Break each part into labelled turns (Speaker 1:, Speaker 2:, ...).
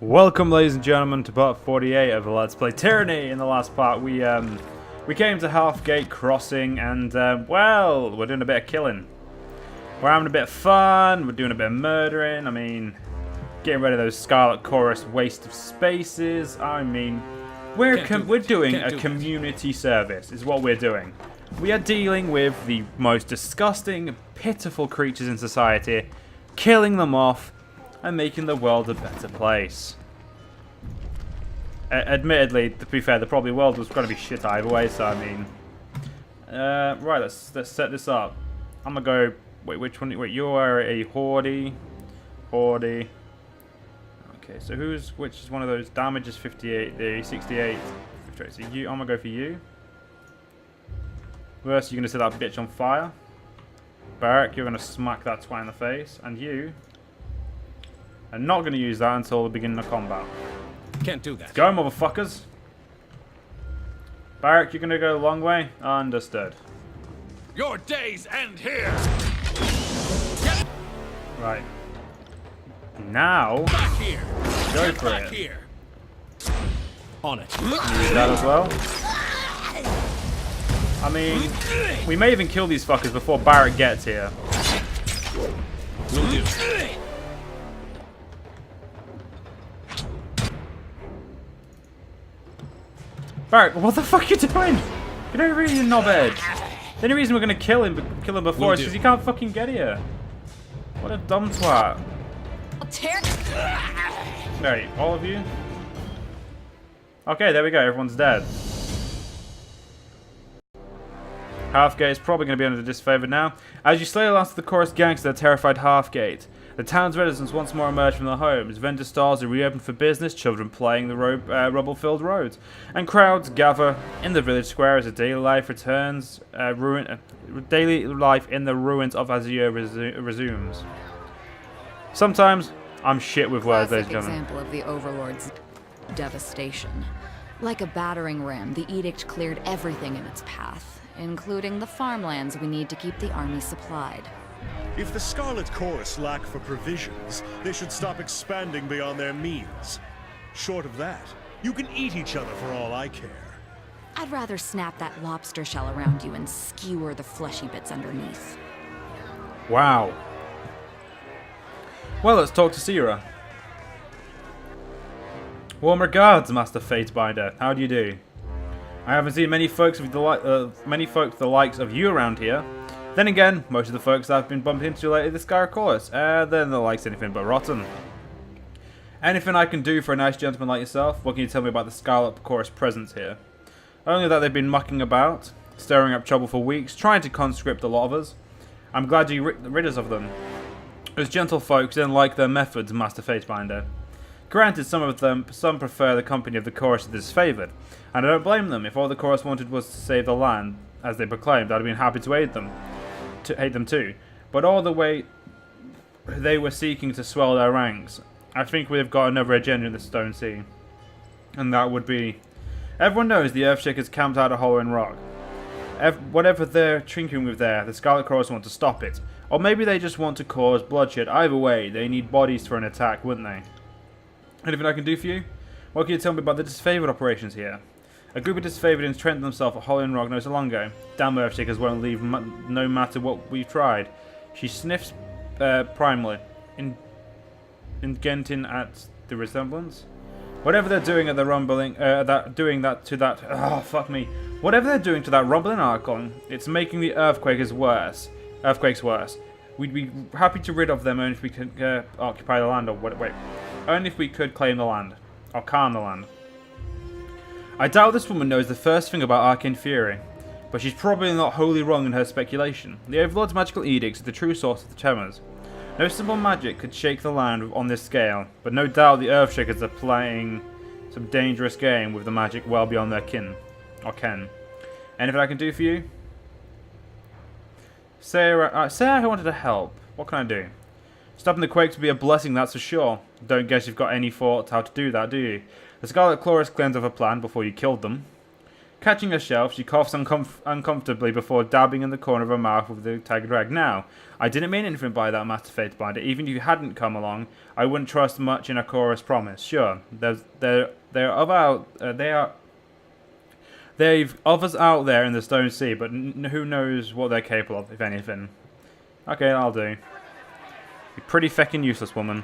Speaker 1: Welcome, ladies and gentlemen, to part 48 of the Let's Play Tyranny. In the last part, we came to Halfgate Crossing, and well, we're doing a bit of killing. We're having a bit of fun. We're doing a bit of murdering. I mean, getting rid of those Scarlet Chorus waste of spaces. I mean, we're doing a community service. Is what we're doing. We are dealing with the most disgusting, pitiful creatures in society, killing them off, and making the world a better place. Admittedly, to be fair, the probably world was going to be shit either way, so I mean... right, let's set this up. I'm going to go... Wait, which one? Wait, you are a Horde. Okay, so which is one of those? Damage is 58, the 68. So you, I'm going to go for you. First, you're going to set that bitch on fire. Barrack, you're going to smack that twat in the face. And you... I'm not going to use that until the beginning of combat.
Speaker 2: Can't do that.
Speaker 1: Let's go, motherfuckers. Barrack, you're going to go a long way? Understood.
Speaker 2: Your days end here.
Speaker 1: Right. Now,
Speaker 2: Back here.
Speaker 1: go for
Speaker 2: Back
Speaker 1: it.
Speaker 2: here. On it.
Speaker 1: Use that as well. I mean, we may even kill these fuckers before Barrack gets here.
Speaker 2: Will do.
Speaker 1: Barrack, what the fuck are you doing? You don't really knobhead. The only reason we're gonna kill him before is because he can't fucking get here. What a dumb twat. Right, all of you. Okay, there we go. Everyone's dead. Halfgate is probably going to be under disfavor now. As you slay the last of the chorus gangsters that terrified Halfgate, the town's residents once more emerge from their homes. Vendor stalls are reopened for business, children playing the rubble-filled roads, and crowds gather in the village square as daily life returns. Daily life in the ruins of Azure resumes. Sometimes I'm shit with words, ladies and gentlemen.
Speaker 3: Example of the Overlord's devastation. Like a battering ram, the edict cleared everything in its path, including the farmlands we need to keep the army supplied.
Speaker 4: If the Scarlet Chorus lack for provisions, they should stop expanding beyond their means. Short of that, you can eat each other for all I care.
Speaker 3: I'd rather snap that lobster shell around you and skewer the fleshy bits underneath.
Speaker 1: Wow. Well, let's talk to Sierra. Warm regards, Master Fatebinder. How do you do? I haven't seen many folks the likes of you around here. Then again, most of the folks I've been bumped into lately, the Scarlet Chorus, they're the likes anything but rotten. Anything I can do for a nice gentleman like yourself? What can you tell me about the Scarlet Chorus presence here? Only that they've been mucking about, stirring up trouble for weeks, trying to conscript a lot of us. I'm glad you rid us of them. Those gentle folks didn't like their methods, Master Fatebinder. Granted, some prefer the company of the chorus to disfavored, and I don't blame them. If all the chorus wanted was to save the land, as they proclaimed, I'd have been happy to aid them too. But all the way they were seeking to swell their ranks, I think we've got another agenda in the Stone Sea, and that would be: everyone knows the Earthshakers camped out a hole in rock. Whatever they're tinkering with there, the Scarlet Chorus want to stop it, or maybe they just want to cause bloodshed. Either way, they need bodies for an attack, wouldn't they? Anything I can do for you? What can you tell me about the disfavored operations here? A group of disfavored trained themselves at Hole in Rock no so long ago. Damn Earthshakers won't leave no matter what we've tried. She sniffs primarily, hinting at the resemblance. Whatever they're doing at the rumbling, Whatever they're doing to that rumbling Archon, it's making the earthquakes worse. We'd be happy to rid of them only if we could occupy the land, or only if we could claim the land, or calm the land. I doubt this woman knows the first thing about Arcane Fury, but she's probably not wholly wrong in her speculation. The Overlord's magical edicts are the true source of the tremors. No simple magic could shake the land on this scale, but no doubt the Earthshakers are playing some dangerous game with the magic well beyond their ken. Anything I can do for you? Say I wanted to help. What can I do? Stopping the quake would be a blessing, that's for sure. Don't guess you've got any thought how to do that, do you? The Scarlet Chorus claimed of a plan before you killed them. Catching a shelf, she coughs uncomfortably before dabbing in the corner of her mouth with the tiger drag. Now, I didn't mean anything by that, Master Fatebinder. Even if you hadn't come along, I wouldn't trust much in a chorus promise. Sure, they've others out there in the Stone Sea, but who knows what they're capable of, if anything. Okay, I'll do. You're pretty feckin' useless, woman.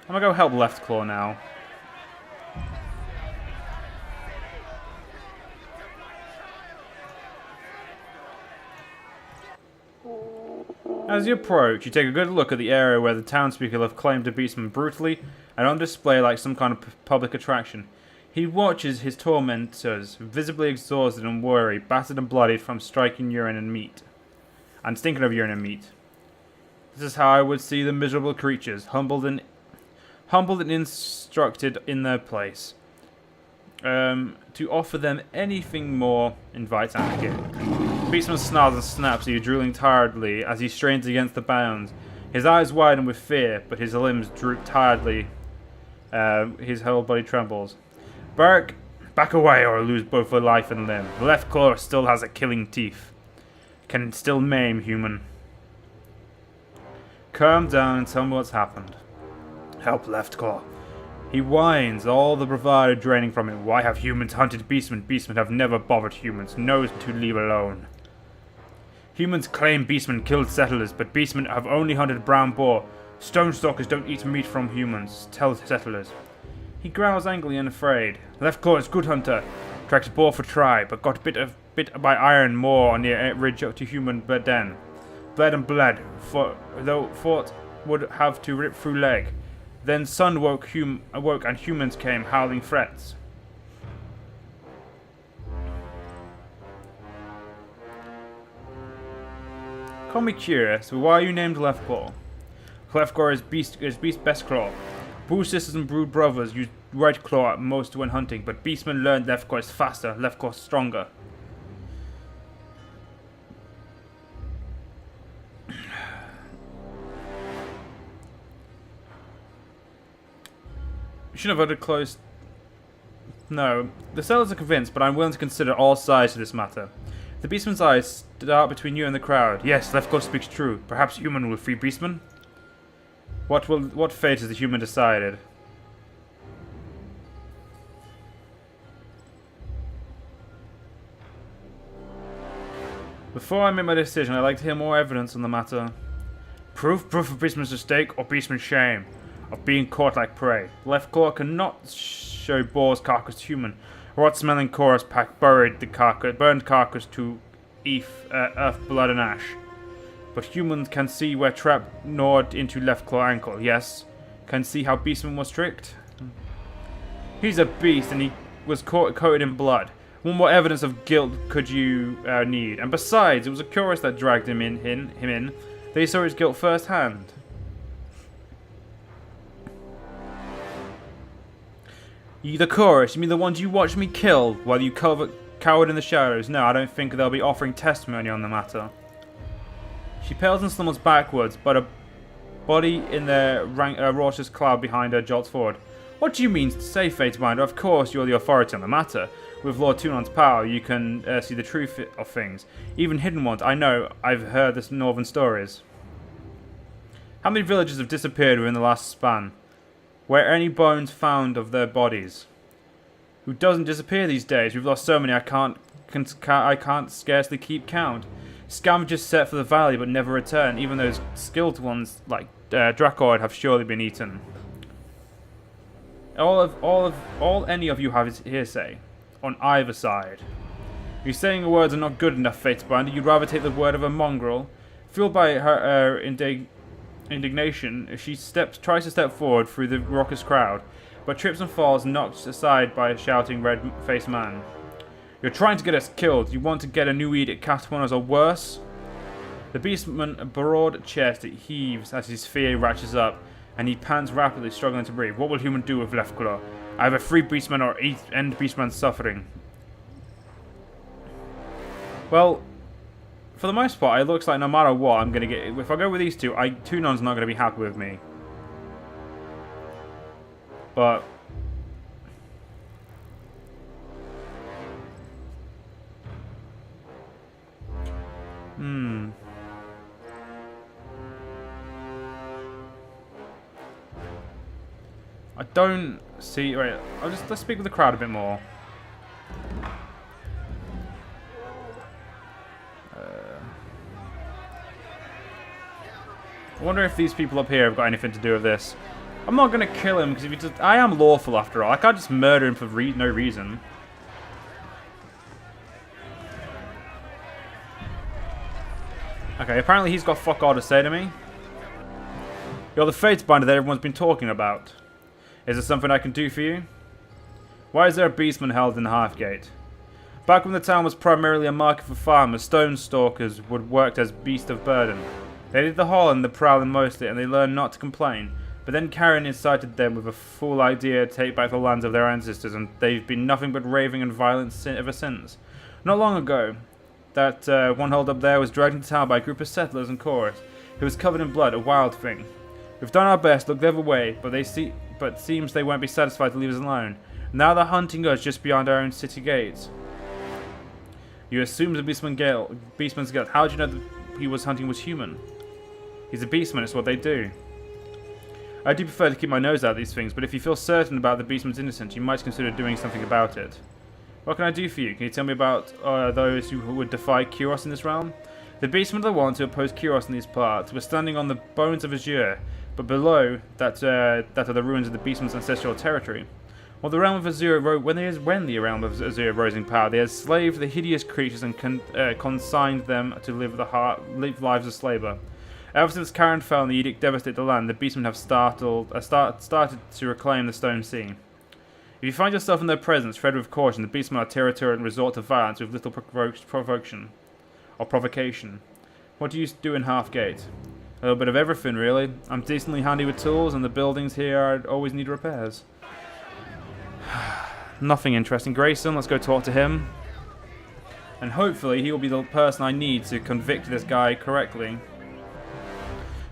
Speaker 1: I'm gonna go help Left Claw now. As you approach, you take a good look at the area where the townspeople have claimed the beastman brutally and on display like some kind of public attraction. He watches his tormentors, visibly exhausted and weary, battered and bloodied from striking urine and meat. And stinking of urine and meat. This is how I would see the miserable creatures, humbled and instructed in their place. To offer them anything more invites anarchy. Beastman snarls and snaps at you, drooling tiredly as he strains against the bounds. His eyes widen with fear, but his limbs droop tiredly. His whole body trembles. Bark, back away or lose both a life and limb. The left claw still has a killing teeth. Can still maim human. Calm down and tell me what's happened. Help Left Claw. He whines, all the bravado draining from him. Why have humans hunted beastmen? Beastmen have never bothered humans. Knows to leave alone. Humans claim beastmen killed settlers, but beastmen have only hunted brown boar. Stone stalkers don't eat meat from humans. Tell settlers. He growls angrily and afraid. Left Claw is good hunter. Tracked boar for try, but got bit by iron moor on the ridge to human den. Bled and bled, though thought would have to rip through leg. Then sun awoke and humans came, howling threats. Call me curious, but why are you named Left Claw? Left Claw is beast best claw. Brood sisters and brood brothers use right claw at most when hunting, but beastmen learned Left Claw is faster, Left Claw stronger. You should have voted close. No, the settlers are convinced, but I'm willing to consider all sides to this matter. The beastman's eyes dart between you and the crowd. Yes, Left Claw speaks true. Perhaps human will free beastman? What fate has the human decided? Before I make my decision, I'd like to hear more evidence on the matter. Proof of beastman's mistake or beastman's shame of being caught like prey. Left Claw cannot show boar's carcass to human. Rot-smelling chorus pack burned carcass to earth, blood and ash. But humans can see where trap gnawed into Left Claw ankle. Yes, can see how beastman was tricked. He's a beast and he was coated in blood. What more evidence of guilt could you need? And besides, it was a chorus that dragged him in. They saw his guilt firsthand. The chorus? You mean the ones you watched me kill while you cowered in the shadows? No, I don't think they'll be offering testimony on the matter. She pales and stumbles backwards, but a body in the raucous cloud behind her jolts forward. What do you mean to say, Fatebinder? Of course you're the authority on the matter. With Lord Tunon's power, you can see the truth of things. Even hidden ones. I know, I've heard the northern stories. How many villages have disappeared within the last span? Were any bones found of their bodies? Who doesn't disappear these days? We've lost so many I can't scarcely keep count. Scavengers set for the valley but never return. Even those skilled ones like Dracoid have surely been eaten. All any of you have is hearsay, on either side. You're saying the words are not good enough, Fatebinder. You'd rather take the word of a mongrel. Fueled by her indignation, she tries to step forward through the raucous crowd, but trips and falls, knocked aside by a shouting red-faced man. You're trying to get us killed. You want to get a new edict cast upon us or worse? The beastman's broad chest heaves as his fear ratchets up, and he pants rapidly, struggling to breathe. What will human do with Left Claw? Either free beastman or end beastman's suffering. Well, for the most part, it looks like no matter what, I'm going to get... If I go with these two, Tunon's not going to be happy with me. But... I don't see... Wait, let's speak with the crowd a bit more. I wonder if these people up here have got anything to do with this. I'm not going to kill him, because if he just... I am lawful after all. I can't just murder him for no reason. Okay, apparently he's got fuck all to say to me. You're the Fatebinder that everyone's been talking about. Is there something I can do for you? Why is there a beastman held in the Halfgate? Back when the town was primarily a market for farmers, stone stalkers would worked as beasts of burden. They did the haul and the prowling mostly, and they learned not to complain. But then Karen incited them with a fool idea to take back the lands of their ancestors, and they've been nothing but raving and violent ever since. Not long ago, that one hold up there was dragged into town by a group of settlers and chorus. It was covered in blood, a wild thing. We've done our best, looked the other way, but seems they won't be satisfied to leave us alone. Now they're hunting us just beyond our own city gates. You assume the Beastman's guilt. How do you know that he was hunting was human? He's a Beastman, it's what they do. I do prefer to keep my nose out of these things, but if you feel certain about the Beastman's innocence, you might consider doing something about it. What can I do for you? Can you tell me about those who would defy Kyros in this realm? The Beastmen are the ones who oppose Kyros in these parts. We're standing on the bones of Azure, but below that are the ruins of the Beastman's ancestral territory. Well, the realm of Azure, when the realm of Azure rose in power, they had slaved the hideous creatures and consigned them to live lives of slaver. Ever since Karen fell and the edict devastated the land, the Beastmen have started to reclaim the Stone Sea. If you find yourself in their presence, tread with caution. The Beastmen are territorial and resort to violence with little provocation. What do you do in Halfgate? A little bit of everything, really. I'm decently handy with tools, and the buildings here always need repairs. Nothing interesting. Grayson, let's go talk to him. And hopefully he will be the person I need to convict this guy correctly.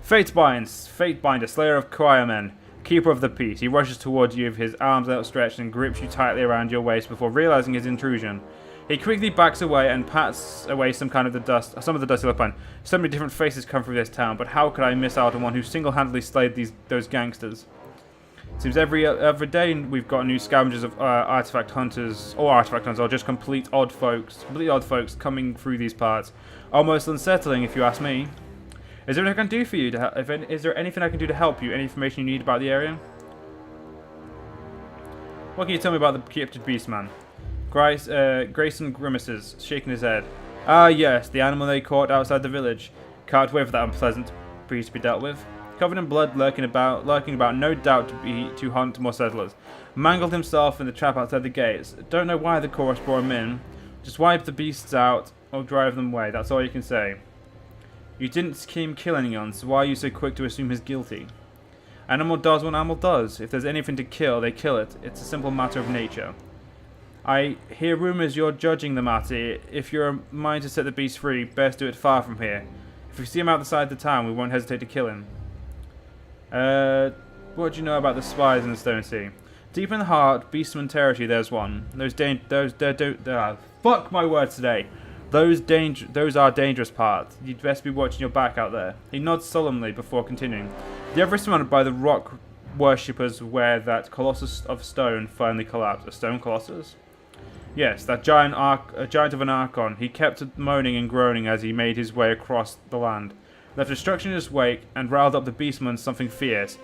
Speaker 1: Fatebinder, Slayer of Cryomen, Keeper of the Peace. He rushes towards you with his arms outstretched and grips you tightly around your waist before realizing his intrusion. He quickly backs away and pats away some of the dust he left behind. So many different faces come through this town, but how could I miss out on one who single-handedly slayed those gangsters? Seems every day we've got new scavengers of artifact hunters, or just complete odd folks coming through these parts. Almost unsettling, if you ask me. Is there anything I can do for you? Is there anything I can do to help you? Any information you need about the area? What can you tell me about the captured beastman? Grayson grimaces, shaking his head. Ah, yes, the animal they caught outside the village. Can't wait for that unpleasant beast to be dealt with. Covered in blood, lurking about, no doubt to hunt more settlers. Mangled himself in the trap outside the gates. Don't know why the chorus brought him in. Just wipe the beasts out or drive them away. That's all you can say. You didn't see him kill anyone, so why are you so quick to assume he's guilty? Animal does what animal does. If there's anything to kill, they kill it. It's a simple matter of nature. I hear rumors you're judging the matter. If you're a mind to set the beast free, best do it far from here. If we see him outside the town, we won't hesitate to kill him. What do you know about the spies in the Stone Sea? Deep in the heart, Beastman territory, there's one. Fuck my words today. Those are dangerous parts. You'd best be watching your back out there. He nods solemnly before continuing. The area is surrounded by the rock worshippers where that colossus of stone finally collapsed. A stone colossus? Yes, that giant of an archon. He kept moaning and groaning as he made his way across the land. Left destruction in his wake and riled up the beastman something fierce.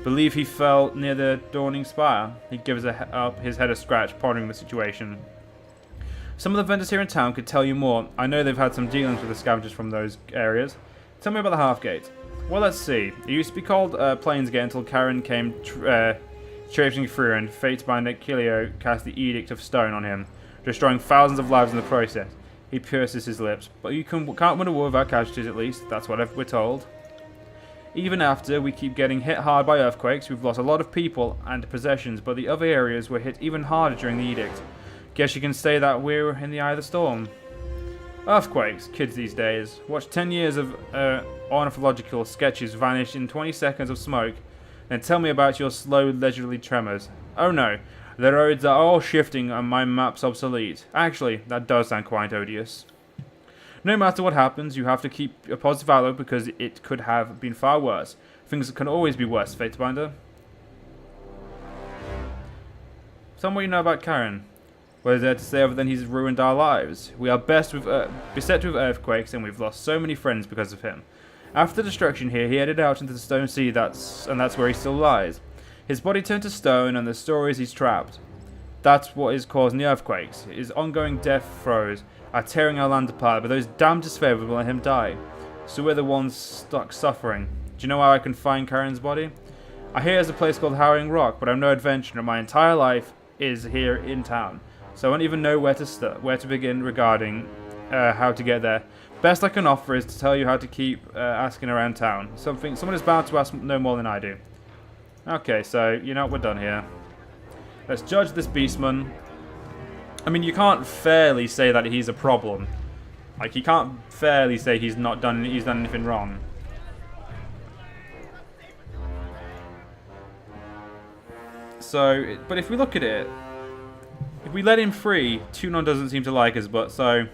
Speaker 1: Believe he fell near the dawning spire. He gives his head a scratch, pondering the situation. Some of the vendors here in town could tell you more. I know they've had some dealings with the scavengers from those areas. Tell me about the Halfgate. Well, let's see. It used to be called Plainsgate until Karen came traipsing through and Fatebinder Kilio cast the Edict of Stone on him, destroying thousands of lives in the process. He purses his lips. But you can't win a war without casualties, at least. That's what we're told. Even after we keep getting hit hard by earthquakes, we've lost a lot of people and possessions, but the other areas were hit even harder during the Edict. Guess you can say that we're in the eye of the storm. Earthquakes, kids these days. Watch 10 years of ornithological sketches vanish in 20 seconds of smoke, then tell me about your slow, leisurely tremors. Oh no, the roads are all shifting and my map's obsolete. Actually, that does sound quite odious. No matter what happens, you have to keep a positive outlook because it could have been far worse. Things can always be worse, Fatebinder. Tell me what you know about Karen. What is there to say other than he's ruined our lives? We are beset with earthquakes, and we've lost so many friends because of him. After destruction here, he headed out into the Stone Sea, and that's where he still lies. His body turned to stone, and the story is he's trapped. That's what is causing the earthquakes. His ongoing death throes are tearing our land apart, but those damned disfavored will let him die. So we're the ones stuck suffering. Do you know where I can find Karen's body? I hear there's a place called Howling Rock, but I'm no adventurer. My entire life is here in town, so I don't even know where to begin regarding how to get there. Best I can offer is to tell you how to keep asking around town. Someone is bound to ask no more than I do. Okay, so you know we're done here. Let's judge this beastman. I mean, you can't fairly say that he's a problem. Like, you can't fairly say he's done anything wrong. So, but if we look at it, if we let him free, Tunon doesn't seem to like us, but so...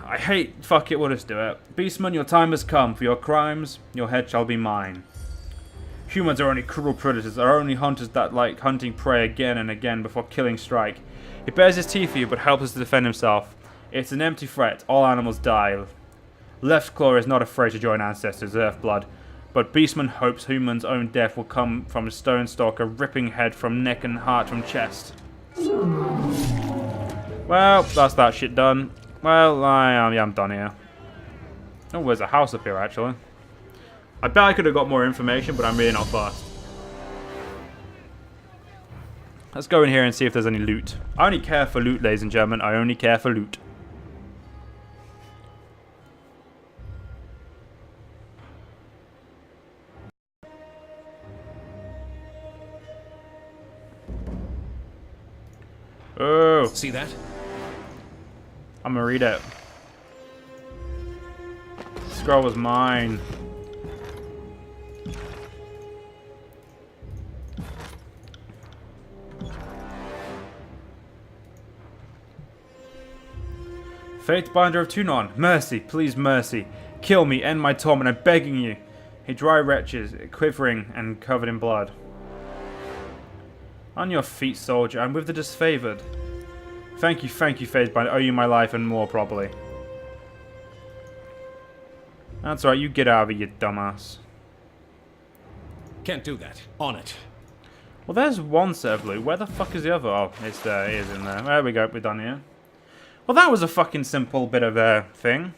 Speaker 1: I hate... Fuck it, we'll just do it. Beastman, your time has come. For your crimes, your head shall be mine. Humans are only cruel predators, are only hunters that like hunting prey again and again before killing strike. He bares his teeth for you, but helps us to defend himself. It's an empty threat. All animals die. Left Claw is not afraid to join ancestors' Earthblood, but Beastman hopes humans' own death will come from a stone stalker, ripping head from neck and heart from chest. Well, that's that shit done. Well, I'm done here. Oh, there's a house up here, actually. I bet I could have got more information, but I'm really not fast. Let's go in here and see if there's any loot. I only care for loot, ladies and gentlemen. I only care for loot. Oh.
Speaker 2: See that?
Speaker 1: I'm gonna read it. The scroll was mine. Fatebinder of Tunon, mercy, please mercy. Kill me, end my torment, I'm begging you. He dry wretches, quivering and covered in blood. On your feet, soldier, I'm with the disfavored. Thank you, Fatebinder, I owe you my life and more, probably. That's right, you get out of here, you dumbass.
Speaker 2: Can't do that. On it.
Speaker 1: Well, there's one set of loot. Where the fuck is the other? Oh, it's there, it is in there. There we go, we're done here. Well, that was a fucking simple bit of a thing.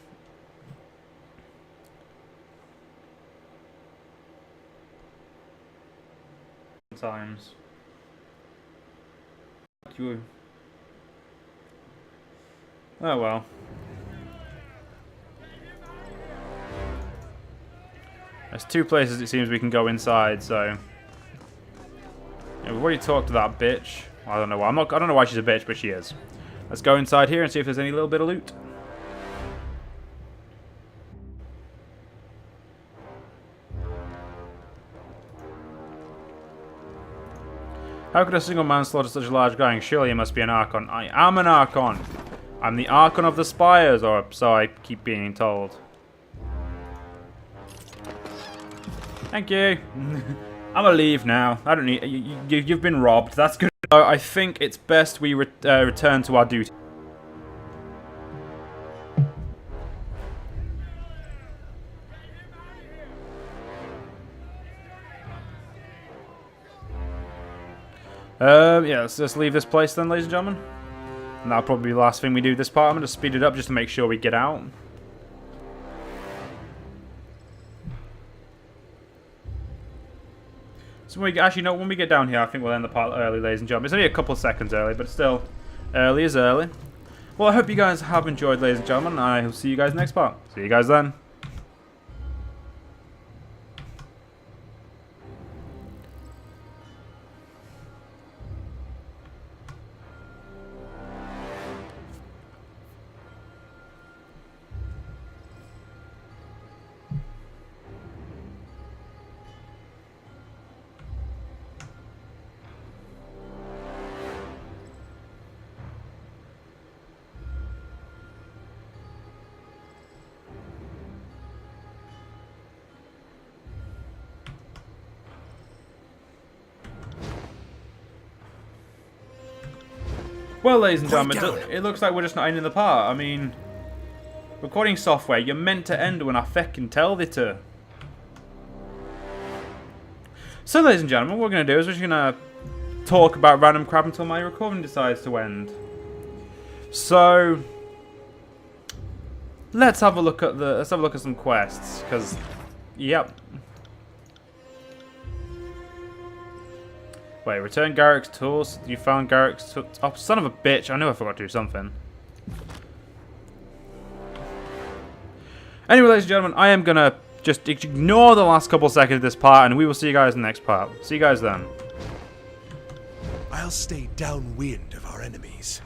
Speaker 1: Times. You. Oh well. There's two places it seems we can go inside, so. Yeah, we've already talked to that bitch. I don't know why. I don't know why she's a bitch, but she is. Let's go inside here and see if there's any little bit of loot. How could a single man slaughter such a large gang? Surely it must be an Archon. I am an Archon. I'm the Archon of the Spires, or so I keep being told. Thank you. I'm gonna leave now. I don't need... You've been robbed. That's good. I think it's best we return to our duty. Yeah, let's just leave this place then, ladies and gentlemen. And that'll probably be the last thing we do this part. I'm going to speed it up just to make sure we get out. So actually, no, when we get down here, I think we'll end the part early, ladies and gentlemen. It's only a couple of seconds early, but still, early is early. Well, I hope you guys have enjoyed, ladies and gentlemen. I will see you guys next part. See you guys then. Well, ladies and
Speaker 2: Quiet
Speaker 1: gentlemen,
Speaker 2: down.
Speaker 1: it looks like we're just not ending the part. I mean, recording software, you're meant to end when I feckin' tell thee to. So, ladies and gentlemen, what we're going to do is we're just going to talk about random crap until my recording decides to end. So, let's have a look at some quests, because, yep. Wait, return Garrick's tools. You found Garrick's tools. Oh, son of a bitch. I knew I forgot to do something. Anyway, ladies and gentlemen, I am going to just ignore the last couple seconds of this part, and we will see you guys in the next part. See you guys then.
Speaker 4: I'll stay downwind of our enemies.